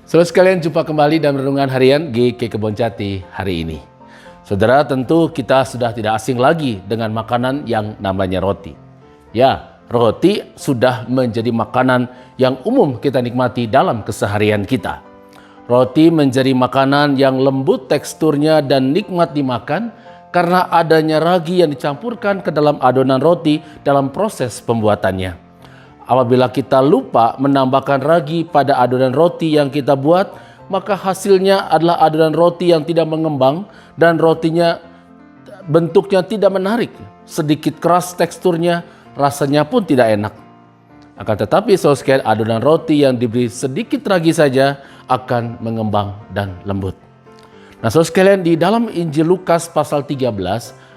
Saudara sekalian, jumpa kembali dalam Renungan Harian GK Kebon Jati hari ini. Saudara, tentu kita sudah tidak asing lagi dengan makanan yang namanya roti. Ya, roti sudah menjadi makanan yang umum kita nikmati dalam keseharian kita. Roti menjadi makanan yang lembut teksturnya dan nikmat dimakan karena adanya ragi yang dicampurkan ke dalam adonan roti dalam proses pembuatannya. Apabila kita lupa menambahkan ragi pada adonan roti yang kita buat, maka hasilnya adalah adonan roti yang tidak mengembang dan rotinya bentuknya tidak menarik. Sedikit keras teksturnya, rasanya pun tidak enak. Akan tetapi saudara sekalian, adonan roti yang diberi sedikit ragi saja akan mengembang dan lembut. Nah saudara sekalian, di dalam Injil Lukas pasal 13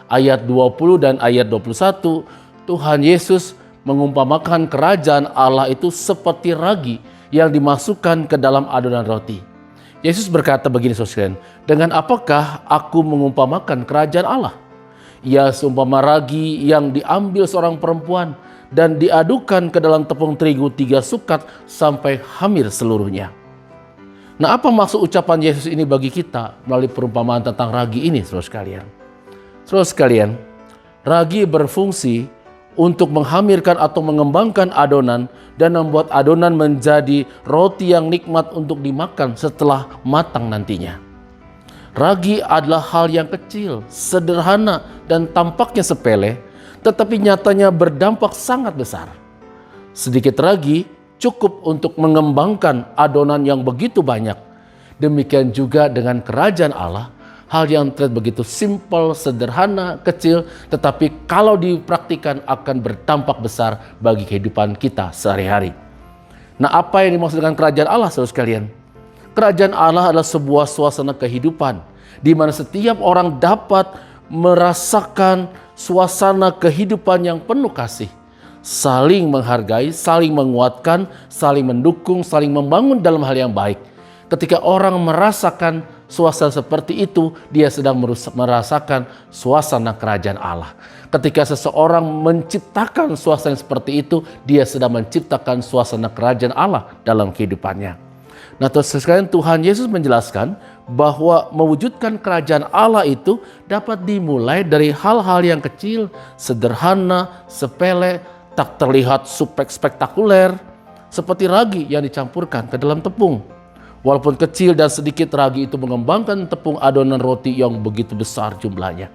ayat 20 dan ayat 21, Tuhan Yesus mengumpamakan kerajaan Allah itu seperti ragi yang dimasukkan ke dalam adonan roti. Yesus berkata begini saudara sekalian, dengan apakah aku mengumpamakan kerajaan Allah? Ia seumpama ragi yang diambil seorang perempuan dan diadukan ke dalam tepung terigu 3 sukat sampai hamir seluruhnya. Nah, apa maksud ucapan Yesus ini bagi kita melalui perumpamaan tentang ragi ini saudara sekalian? Saudara sekalian, ragi berfungsi untuk menghamirkan atau mengembangkan adonan dan membuat adonan menjadi roti yang nikmat untuk dimakan setelah matang nantinya. Ragi adalah hal yang kecil, sederhana, dan tampaknya sepele, tetapi nyatanya berdampak sangat besar. Sedikit ragi cukup untuk mengembangkan adonan yang begitu banyak. Demikian juga dengan kerajaan Allah. Hal yang terlihat begitu simpel, sederhana, kecil, tetapi kalau dipraktikkan akan berdampak besar bagi kehidupan kita sehari-hari. Nah, apa yang dimaksud dengan kerajaan Allah, saudara sekalian? Kerajaan Allah adalah sebuah suasana kehidupan di mana setiap orang dapat merasakan suasana kehidupan yang penuh kasih, saling menghargai, saling menguatkan, saling mendukung, saling membangun dalam hal yang baik. Ketika orang merasakan suasana seperti itu, dia sedang merasakan suasana kerajaan Allah. Ketika seseorang menciptakan suasana seperti itu, dia sedang menciptakan suasana kerajaan Allah dalam kehidupannya. Nah, sekalian, Tuhan Yesus menjelaskan bahwa mewujudkan kerajaan Allah itu dapat dimulai dari hal-hal yang kecil, sederhana, sepele, tak terlihat spektakuler, seperti ragi yang dicampurkan ke dalam tepung. Walaupun kecil dan sedikit, ragi itu mengembangkan tepung adonan roti yang begitu besar jumlahnya.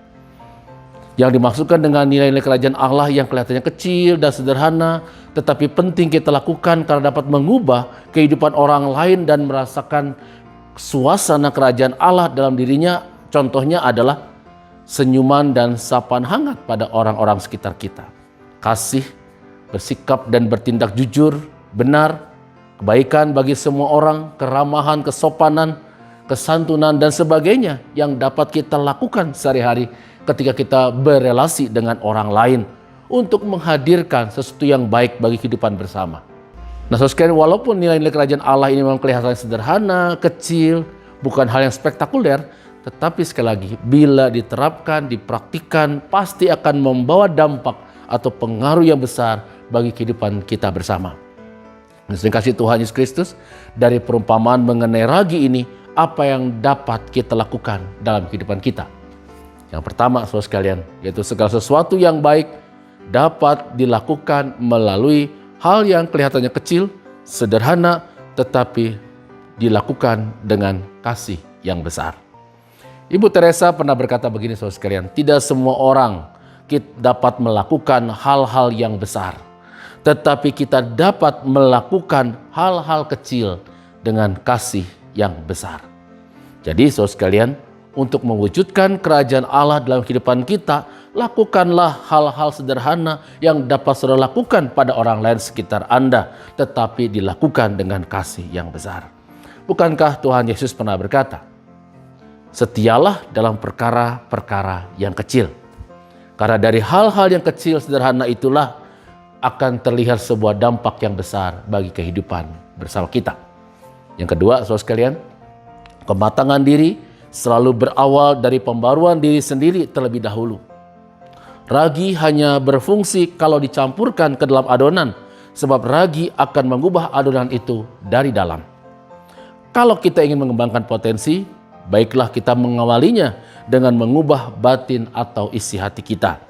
Yang dimaksudkan dengan nilai-nilai kerajaan Allah yang kelihatannya kecil dan sederhana, tetapi penting kita lakukan karena dapat mengubah kehidupan orang lain dan merasakan suasana kerajaan Allah dalam dirinya. Contohnya adalah senyuman dan sapaan hangat pada orang-orang sekitar kita. Kasih, bersikap dan bertindak jujur, benar, kebaikan bagi semua orang, keramahan, kesopanan, kesantunan, dan sebagainya yang dapat kita lakukan sehari-hari ketika kita berelasi dengan orang lain untuk menghadirkan sesuatu yang baik bagi kehidupan bersama. Nah, saudara sekalian, walaupun nilai-nilai kerajaan Allah ini memang kelihatan sederhana, kecil, bukan hal yang spektakuler, tetapi sekali lagi, bila diterapkan, dipraktikkan, pasti akan membawa dampak atau pengaruh yang besar bagi kehidupan kita bersama. Sering kasih Tuhan Yesus Kristus, dari perumpamaan mengenai ragi ini, apa yang dapat kita lakukan dalam kehidupan kita? Yang pertama, saudara sekalian, yaitu segala sesuatu yang baik dapat dilakukan melalui hal yang kelihatannya kecil, sederhana, tetapi dilakukan dengan kasih yang besar. Ibu Teresa pernah berkata begini, saudara sekalian, tidak semua orang dapat melakukan hal-hal yang besar, tetapi kita dapat melakukan hal-hal kecil dengan kasih yang besar. Jadi saudara sekalian, untuk mewujudkan kerajaan Allah dalam kehidupan kita, lakukanlah hal-hal sederhana yang dapat saudara lakukan pada orang lain sekitar Anda, tetapi dilakukan dengan kasih yang besar. Bukankah Tuhan Yesus pernah berkata, setialah dalam perkara-perkara yang kecil. Karena dari hal-hal yang kecil sederhana itulah akan terlihat sebuah dampak yang besar bagi kehidupan bersama kita. Yang kedua, saudara sekalian, kematangan diri selalu berawal dari pembaruan diri sendiri terlebih dahulu. Ragi hanya berfungsi kalau dicampurkan ke dalam adonan, sebab ragi akan mengubah adonan itu dari dalam. Kalau kita ingin mengembangkan potensi, baiklah kita mengawalinya dengan mengubah batin atau isi hati kita.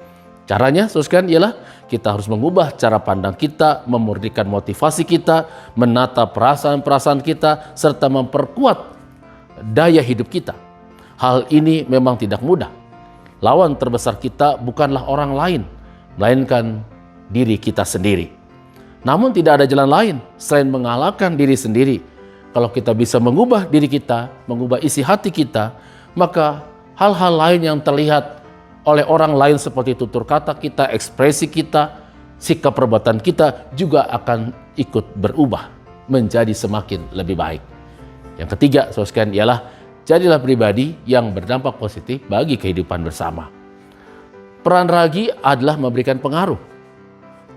Caranya, saudara, ialah kita harus mengubah cara pandang kita, memurnikan motivasi kita, menata perasaan-perasaan kita, serta memperkuat daya hidup kita. Hal ini memang tidak mudah. Lawan terbesar kita bukanlah orang lain, melainkan diri kita sendiri. Namun tidak ada jalan lain selain mengalahkan diri sendiri. Kalau kita bisa mengubah diri kita, mengubah isi hati kita, maka hal-hal lain yang terlihat oleh orang lain seperti tutur kata kita, ekspresi kita, sikap perbuatan kita juga akan ikut berubah menjadi semakin lebih baik. Yang ketiga, saudara sekalian, ialah jadilah pribadi yang berdampak positif bagi kehidupan bersama. Peran ragi adalah memberikan pengaruh.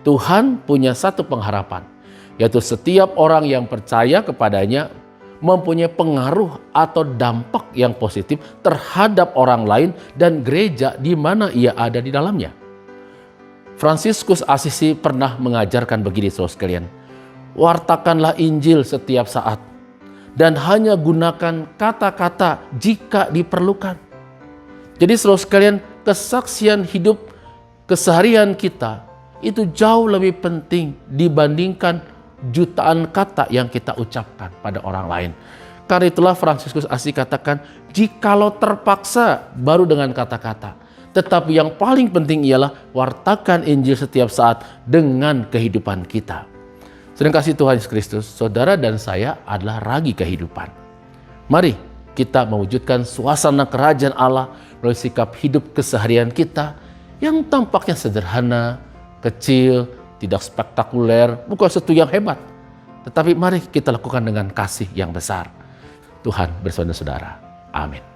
Tuhan punya satu pengharapan, yaitu setiap orang yang percaya kepadanya mempunyai pengaruh atau dampak yang positif terhadap orang lain dan gereja di mana ia ada di dalamnya. Fransiskus Assisi pernah mengajarkan begini, saudara sekalian, wartakanlah Injil setiap saat dan hanya gunakan kata-kata jika diperlukan. Jadi saudara sekalian, kesaksian hidup keseharian kita itu jauh lebih penting dibandingkan jutaan kata yang kita ucapkan pada orang lain. Karena itulah Fransiskus Assisi katakan, jikalau terpaksa baru dengan kata-kata. Tetapi yang paling penting ialah wartakan Injil setiap saat dengan kehidupan kita. Sedang kasih Tuhan Yesus Kristus, saudara dan saya adalah ragi kehidupan. Mari kita mewujudkan suasana kerajaan Allah melalui sikap hidup keseharian kita yang tampaknya sederhana, kecil, tidak spektakuler, bukan sesuatu yang hebat. Tetapi mari kita lakukan dengan kasih yang besar. Tuhan bersama saudara. Amin.